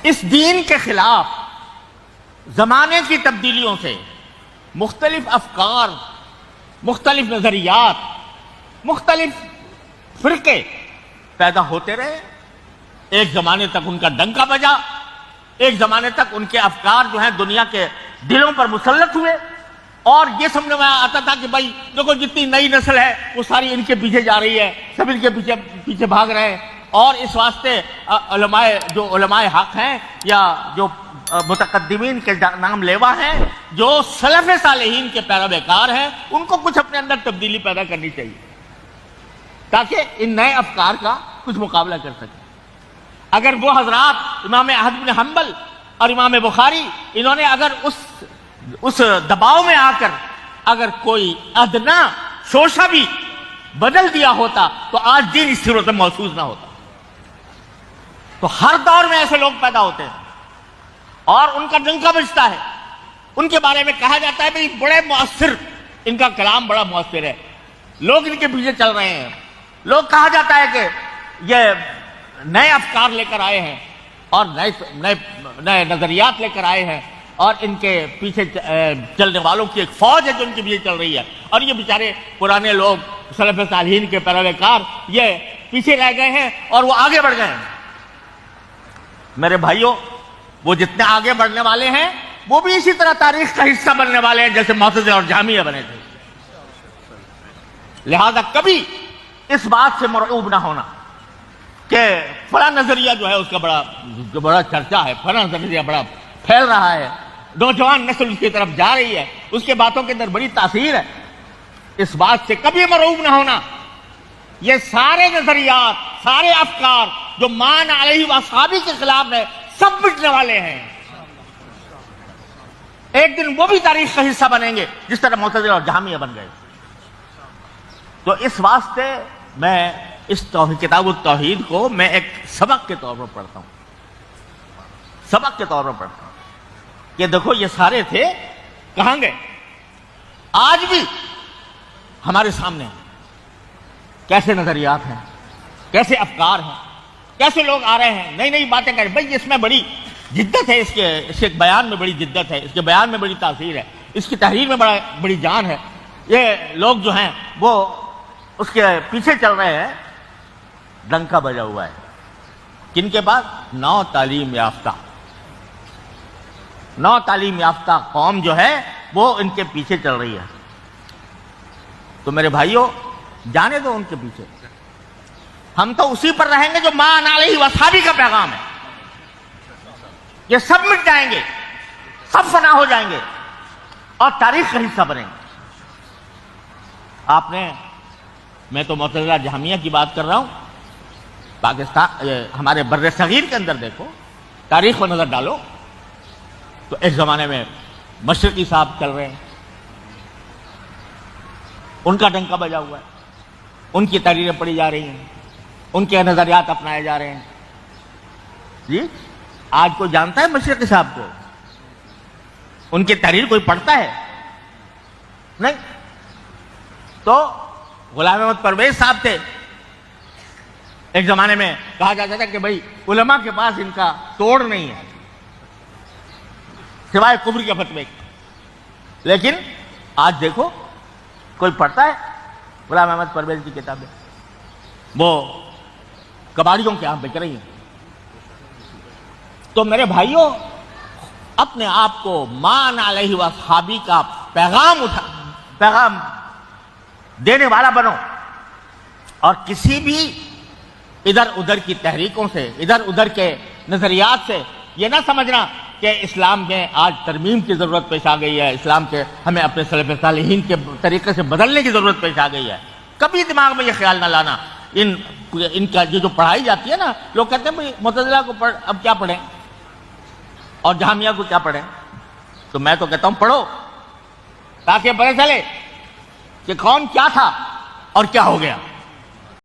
اس دین کے خلاف زمانے کی تبدیلیوں سے مختلف افکار، مختلف نظریات، مختلف فرقے پیدا ہوتے رہے. ایک زمانے تک ان کا ڈنکا بجا، ایک زمانے تک ان کے افکار جو ہیں دنیا کے دلوں پر مسلط ہوئے، اور یہ سمجھ میں آتا تھا کہ بھائی دیکھو جتنی نئی نسل ہے وہ ساری ان کے پیچھے جا رہی ہے، سب ان کے پیچھے بھاگ رہے ہیں. اور اس واسطے علماء حق ہیں یا جو متقدمین کے نام لیوا ہیں، جو سلف صالحین کے پیروکار ہیں، ان کو کچھ اپنے اندر تبدیلی پیدا کرنی چاہیے تاکہ ان نئے افکار کا کچھ مقابلہ کر سکیں. اگر وہ حضرات امام احمد بن حنبل اور امام بخاری انہوں نے اگر اس دباؤ میں آ کر اگر کوئی ادنا شوشہ بھی بدل دیا ہوتا تو آج دین اس صورت میں محسوس نہ ہوتا. تو ہر دور میں ایسے لوگ پیدا ہوتے ہیں اور ان کا ڈنکا بجتا ہے. ان کے بارے میں کہا جاتا ہے بھائی بڑے مؤثر، ان کا کلام بڑا مؤثر ہے، لوگ ان کے پیچھے چل رہے ہیں. لوگ کہا جاتا ہے کہ یہ نئے افکار لے کر آئے ہیں اور نئے نظریات لے کر آئے ہیں، اور ان کے پیچھے چلنے والوں کی ایک فوج ہے جو ان کے پیچھے چل رہی ہے، اور یہ بیچارے پرانے لوگ سلف صالحین کے پیروکار یہ پیچھے رہ گئے ہیں اور وہ آگے بڑھ گئے ہیں. میرے بھائیوں، وہ جتنے آگے بڑھنے والے ہیں وہ بھی اسی طرح تاریخ کا حصہ بننے والے ہیں جیسے معتزلہ اور جہمیہ بنے تھے. لہذا کبھی اس بات سے مرعوب نہ ہونا کہ فلاں نظریہ جو ہے اس کا بڑا چرچا ہے، فلاں نظریہ بڑا پھیل رہا ہے، نوجوان نسل اس کی طرف جا رہی ہے، اس کے باتوں کے اندر بڑی تاثیر ہے. اس بات سے کبھی مرعوب نہ ہونا. یہ سارے نظریات، سارے افکار جو مان علیہ واصحابی کے خلاف ہے، سب مٹنے والے ہیں. ایک دن وہ بھی تاریخ کا حصہ بنیں گے جس طرح معتزلہ اور جہمیہ بن گئے. تو اس واسطے میں اس کتاب التوحید کو میں ایک سبق کے طور پر پڑھتا ہوں، سبق کے طور پر پڑھتا ہوں کہ دیکھو یہ سارے تھے، کہاں گئے؟ آج بھی ہمارے سامنے کیسے نظریات ہیں، کیسے افکار ہیں، کیسے لوگ آ رہے ہیں، نئی نئی باتیں کر رہے ہیں. بھائی اس میں بڑی جدت ہے، اس کے بیان میں بڑی جدت ہے، اس کے بیان میں بڑی تاثیر ہے، اس کی تحریر میں بڑی جان ہے. یہ لوگ جو ہیں وہ اس کے پیچھے چل رہے ہیں. ڈنکا بجا ہوا ہے کن کے بعد؟ نو تعلیم یافتہ قوم جو ہے وہ ان کے پیچھے چل رہی ہے. تو میرے بھائیوں جانے دو ان کے پیچھے، ہم تو اسی پر رہیں گے جو مان علیہ واصحابی کا پیغام ہے. یہ سب مٹ جائیں گے، سب فنا ہو جائیں گے اور تاریخ کا حصہ بنیں گے. میں تو معتزلہ جہمیہ کی بات کر رہا ہوں. پاکستان ہمارے بر صغیر کے اندر دیکھو، تاریخ کو نظر ڈالو تو ایک زمانے میں مشرقی صاحب چل رہے ہیں، ان کا ڈنکا بجا ہوا ہے، ان کی تحریریں پڑھی جا رہی ہیں، ان کے نظریات اپنائے جا رہے ہیں. جی آج کوئی جانتا ہے مشرقی صاحب کو؟ ان کی تحریر کوئی پڑھتا ہے؟ نہیں. تو غلام احمد پرویز صاحب تھے، ایک زمانے میں کہا جاتا تھا کہ بھائی علماء کے پاس ان کا توڑ نہیں ہے سوائے کفر کے فتوے. لیکن آج دیکھو کوئی پڑھتا ہے غلام احمد پرویز کی کتابیں؟ وہ کباڑیوں کے ہاں بک رہی ہیں. تو میرے بھائیوں، اپنے آپ کو مان علیہ واصحابی کا پیغام دینے والا بنو، اور کسی بھی ادھر ادھر کی تحریکوں سے، ادھر ادھر کے نظریات سے یہ نہ سمجھنا کہ اسلام میں آج ترمیم کی ضرورت پیش آ گئی ہے، اسلام کے ہمیں اپنے سلف صالحین کے طریقے سے بدلنے کی ضرورت پیش آ گئی ہے. کبھی دماغ میں یہ خیال نہ لانا. ان کا جو پڑھائی جاتی ہے نا، لوگ کہتے ہیں بھائی معتزلہ کو اب کیا پڑھیں اور جہمیہ کو کیا پڑھیں. تو میں تو کہتا ہوں پڑھو تاکہ پتہ چلے کہ کون کیا تھا اور کیا ہو گیا.